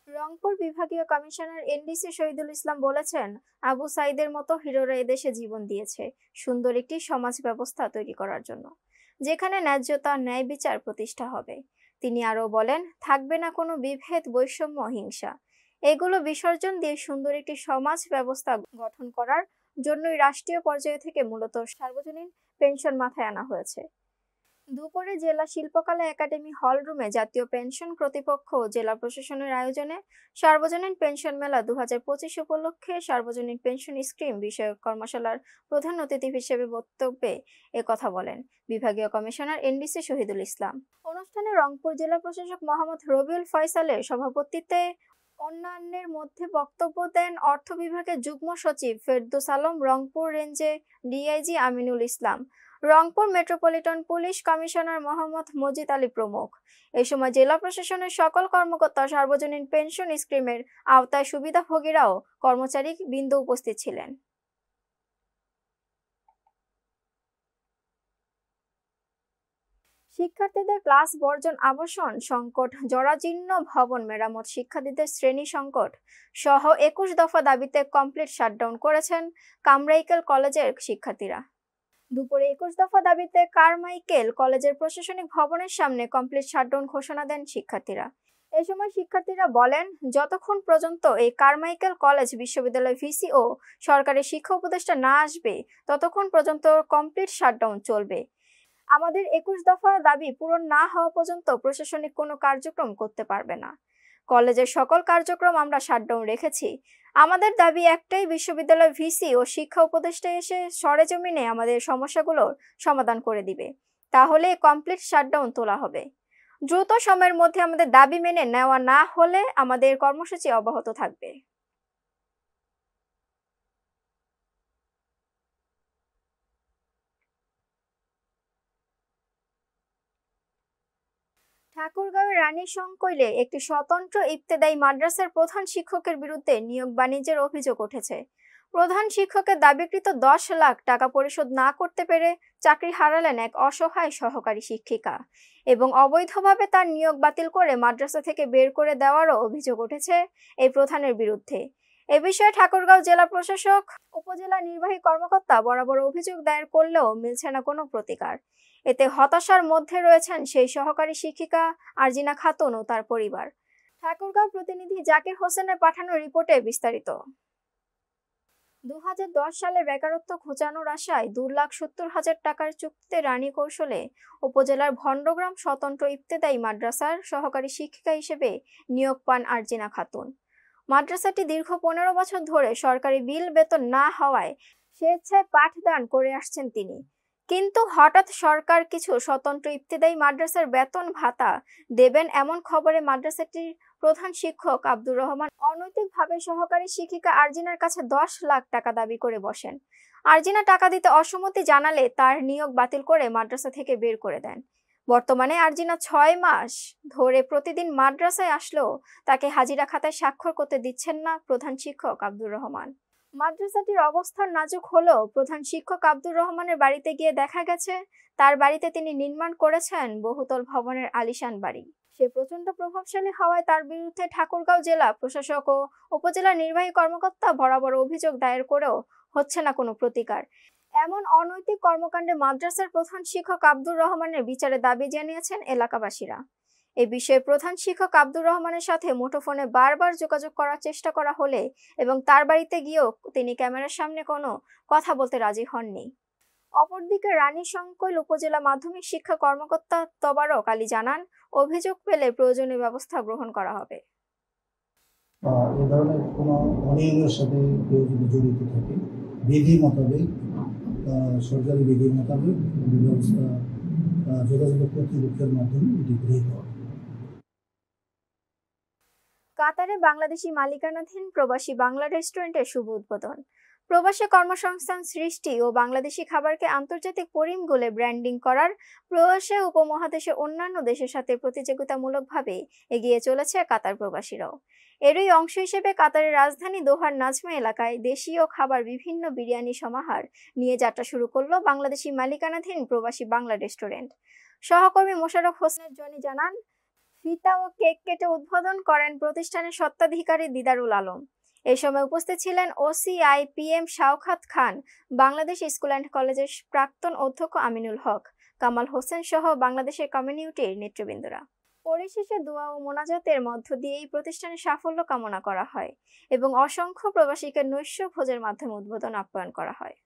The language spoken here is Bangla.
রংপুর বিভাগীয় কমিশনার এনডিসি শহীদুল ইসলাম বলেছেন, আবু সাইদের মতো হিরোরা এদেশে জীবন দিয়েছে সুন্দর একটি সমাজ ব্যবস্থা তৈরি করার জন্য, যেখানে ন্যায্যতা ন্যায় বিচার প্রতিষ্ঠা হবে। তিনি আরও বলেন, থাকবে না কোনো বিভেদ, বৈষম্য, হিংসা। এগুলো বিসর্জন দিয়ে সুন্দর একটি সমাজ ব্যবস্থা গঠন করার জন্যই রাষ্ট্রীয় পর্যায় থেকে মূলত সার্বজনীন পেনশন মাথায় আনা হয়েছে। দুপুরে জেলা শিল্পকলা একাডেমি হল রুমে জাতীয় পেনশন কর্তৃপক্ষ ও জেলা প্রশাসনের আয়োজনে সার্বজনীন পেনশন মেলা 2025 উপলক্ষে সার্বজনীন পেনশন স্কিম বিষয়ক কর্মশালার প্রধান অতিথি হিসেবে বক্তব্যে কথা বলেন বিভাগীয় কমিশনার এনডিসি শহীদুল ইসলাম। অনুষ্ঠানে রংপুর জেলা প্রশাসক মোহাম্মদ রবিউল ফয়সালের সভাপতিত্বে অন্যান্যের মধ্যে বক্তব্য দেন অর্থ বিভাগের যুগ্ম সচিব ফেরদৌস আলম, রংপুর রেঞ্জে DIG Aminul Islam, Rangpur metropolitan police commissioner Mohammad Majid Ali প্রমুখ। এ সময় জেলা প্রশাসনের সকল কর্মকর্তা, সার্বজনীন পেনশন স্কিমের আওতায় সুবিধাভোগীরাও কর্মচারী বৃন্দ উপস্থিত ছিলেন। শিক্ষার্থীদের ক্লাস বর্জন, আবাসন সংকট, জরাজীর্ণ ভবন মেরামত, শিক্ষার্থীদের শ্রেণী সংকট সহ 21 দফা দাবিতে কমপ্লিট শাটডাউন করেছেন কামরাইকেল কলেজের শিক্ষার্থীরা। দুপুরে 21 দফা দাবিতে কারমাইকেল কলেজের প্রশাসনিক ভবনের সামনে কমপ্লিট শাটডাউন ঘোষণা দেন শিক্ষার্থীরা। এ সময় শিক্ষার্থীরা বলেন, যতক্ষণ পর্যন্ত এই কারমাইকেল কলেজ বিশ্ববিদ্যালয় ভিসি ও সরকারি শিক্ষা উপদেষ্টা না আসবে ততক্ষণ পর্যন্ত কমপ্লিট শাটডাউন চলবে। আমাদের 21 দফা দাবি পূরণ না হওয়া পর্যন্ত প্রশাসনিক কোনো কার্যক্রম করতে পারবে না। কলেজের সকল কার্যক্রম আমরা শাটডাউন রেখেছি। আমাদের দাবি একটাই, বিশ্ববিদ্যালয় ভিসি ও শিক্ষা উপদেষ্টা এসে সরেজমিনে আমাদের সমস্যাগুলোর সমাধান করে দিবে, তাহলে কমপ্লিট শাটডাউন তোলা হবে। দ্রুত সময়ের মধ্যে আমাদের দাবি মেনে নেওয়া না হলে আমাদের কর্মসূচি অব্যাহত থাকবে। ঠাকুরগাঁওয়ের রানীশংকৈলে একটি স্বতন্ত্র ইবতেদায়ী মাদ্রাসার প্রধান শিক্ষকের বিরুদ্ধে নিয়োগ বাণিজ্যের অভিযোগ উঠেছে। প্রধান শিক্ষকের দাবিকৃত 10 লাখ টাকা পরিশোধ না করতে পেরে চাকরি হারালেন এক অসহায় সহকারী শিক্ষিকা এবং অবৈধভাবে তার নিয়োগ বাতিল করে মাদ্রাসা থেকে বের করে দেওয়ারও অভিযোগ উঠেছে এই প্রধানের বিরুদ্ধে। এ বিষয়ে ঠাকুরগাঁও জেলা প্রশাসক, উপজেলা নির্বাহী কর্মকর্তা বরাবর অভিযোগ দায়ের করলেও মিলছে না কোনো প্রতিকার। এতে হতাশার মধ্যে রয়েছেন সেই সহকারী শিক্ষিকা আরজিনা খাতুন ও তার পরিবার। ঠাকুরগাঁও প্রতিনিধি জাকির হোসেনের পাঠানো রিপোর্টে বিস্তারিত। 2010 সালে বেকারত্ব ঘোচানোর আশায় 2,70,000 টাকার চুক্তিতে রানী কৌশলে উপজেলার ভণ্ডগ্রাম স্বতন্ত্র ইবতেদায়ী মাদ্রাসার সহকারী শিক্ষিকা হিসেবে নিয়োগ পান আরজিনা খাতুন। মাদ্রাসাটি দীর্ঘ 15 বছর ধরে সরকারি বিল বেতন না হওয়ায় স্বেচ্ছায় পাঠদান করে আসছেন তিনি। কিন্তু হঠাৎ সরকার কিছু স্বতন্ত্র ইবতেদায়ী মাদ্রাসার বেতন ভাতা দেবেন এমন খবরে মাদ্রাসাটির প্রধান শিক্ষক আব্দুর রহমান অনৈতিকভাবে সহকারী শিক্ষিকা আরজিনার কাছে 10 লাখ টাকা দাবি করে বসেন। আরজিনা টাকা দিতে অসম্মতি জানালে তার নিয়োগ বাতিল করে মাদ্রাসা থেকে বের করে দেন। বর্তমানে আরজিনা 6 মাস ধরে প্রতিদিন মাদ্রাসায় আসলেও তাকে হাজিরা খাতায় স্বাক্ষর করতে দিচ্ছেন না প্রধান শিক্ষক আব্দুর রহমান। মাদ্রাসাটির অবস্থান নাজুক হলেও প্রধান শিক্ষক আব্দুর রহমানের বাড়িতে গিয়ে দেখা গেছে তার বাড়িতে তিনি নির্মাণ করেছেন বহুতল ভবনের আলিশান বাড়ি। সে প্রচন্ড প্রভাবশালী হওয়ায় তার বিরুদ্ধে ঠাকুরগাঁও জেলা প্রশাসক ও উপজেলা নির্বাহী কর্মকর্তা বরাবর অভিযোগ দায়ের করেও হচ্ছে না কোনো প্রতিকার। এমন অনৈতিক কর্মকাণ্ডে মাদ্রাসার প্রধান শিক্ষক আব্দুর রহমানের বিচারে দাবি জানিয়েছেন এলাকাবাসীরা। এ বিষয়ে প্রধান শিক্ষক আব্দুর রহমানের সাথে মুঠোফোনে বারবার যোগাযোগ করার চেষ্টা করা হলে এবং তার বাড়িতে গিয়েও তিনি ক্যামেরার সামনে কোনো কথা বলতে রাজি হননি। অপরদিকে রানীশংকৈল উপজেলা মাধ্যমিক শিক্ষা কর্মকর্তা তবারক আলী জানান, অভিযোগ পেলে প্রয়োজনীয় ব্যবস্থা গ্রহণ করা হবে। এ ধরনের কোনো অনিয়মের সাথে কেউ যদি জড়িত থাকে, বিধি মোতাবেক, সরকারি বিধি মোতাবেক ব্যবস্থা যথাযথ কর্তৃপক্ষের মাধ্যমে এটি গৃহীত হবে। কাতারে বাংলাদেশি মালিকানাধীন প্রবাসী বাংলা রেস্টুরেন্টের শুভ উদ্বোধন। প্রবাসী কর্মসংস্থান সৃষ্টি ও বাংলাদেশি খাবারকে আন্তর্জাতিক পরিমণ্ডলে ব্র্যান্ডিং করার প্রয়াসে উপমহাদেশের অন্যান্য দেশের সাথে প্রতিযোগিতামূলকভাবে এগিয়ে চলেছে কাতার প্রবাসীরাও। এরই অংশ হিসেবে কাতারের রাজধানী দোহার নাজমা এলাকায় দেশীয় খাবার বিভিন্ন বিরিয়ানি সমাহার নিয়ে যাত্রা শুরু করলো বাংলাদেশি মালিকানাধীন প্রবাসী বাংলা রেস্টুরেন্ট। সহকর্মী মোশাররফ হোসেন জনি জানান, ফিতা ও কেক কেটে উদ্বোধন করেন প্রতিষ্ঠানের স্বত্বাধিকারী দিদারুল আলম। এ সময় উপস্থিত ছিলেন OCI PM Shaukat Khan, Bangladesh school and কলেজের প্রাক্তন অধ্যক্ষ আমিনুল হক, কামাল হোসেন সহ বাংলাদেশের কমিউনিটির নেতৃবৃন্দরা। পরিশেষে দোয়া ও মোনাজাতের মধ্য দিয়ে এই প্রতিষ্ঠানের সাফল্য কামনা করা হয় এবং অসংখ্য প্রবাসীকে নৈশ ভোজের মাধ্যমে উদ্বোধন আপ্যায়ন করা হয়।